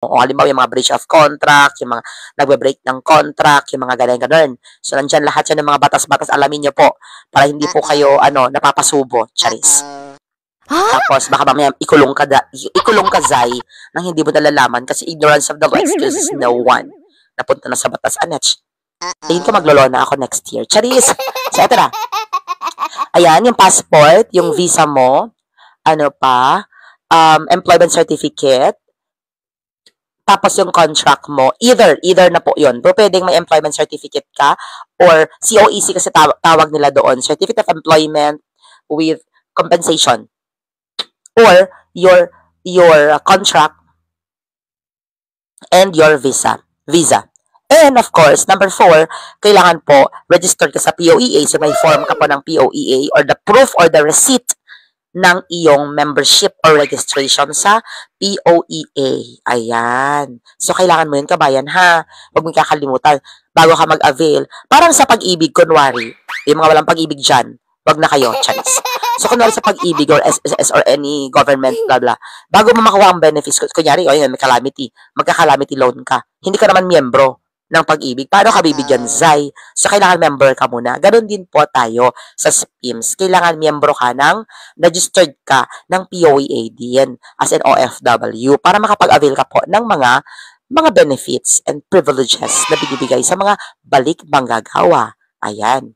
O halimbawa yung mga breach of contract, yung mga nagbe-break ng contract, yung mga ganun-ganun. So, nandyan lahat yan ng mga batas-batas, alamin nyo po, para hindi po kayo, napapasubo. Charis. Tapos, baka mamaya ikulong ka, Zay, nang hindi mo nalalaman kasi ignorance of the law excuses no one. Napunta na sa batas, Anech. Tingin ko maglolona ako next year. Charis! So, eto na. Ayan, yung passport, yung visa mo, employment certificate, tapos yung contract mo, either na po yun. Pero pwedeng may employment certificate ka or COEC kasi tawag nila doon, Certificate of Employment with Compensation. Or your contract and your visa. And of course, number 4, kailangan po register ka sa POEA. So may form ka po ng POEA or the proof or the receipt ng iyong membership or registration sa POEA. Ayan. So, kailangan mo yun, kabayan, ha? Huwag mong kakalimutan bago ka mag-avail. Parang sa pag-ibig, kunwari, yung mga walang pag-ibig dyan, wag na kayo, chance. So, kunwari sa pag-ibig or SSS or any government, blah, blah, bago mo makuha ang benefits, kunyari, may calamity, magka-calamity loan ka, hindi ka naman miyembro ng pag-ibig. Paano ka bibigyan, Zay? So, kailangan member ka muna. Ganon din po tayo sa SPIMS. Kailangan miyembro ka registered ka ng POEA din as an OFW para makapag-avail ka po ng mga benefits and privileges na binibigay sa mga balik manggagawa. Ayan.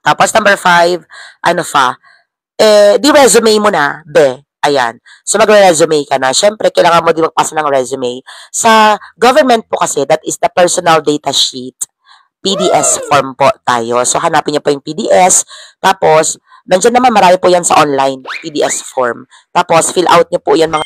Tapos, number 5, di resume mo na, Ayan. So, mag-resume ka na. Siyempre, kailangan mo din magpasa ng resume. Sa government po kasi, that is the personal data sheet. PDS form po tayo. So, hanapin niyo po yung PDS. Tapos, nandiyan naman marami po yan sa online, PDS form. Tapos, fill out niyo po yan mga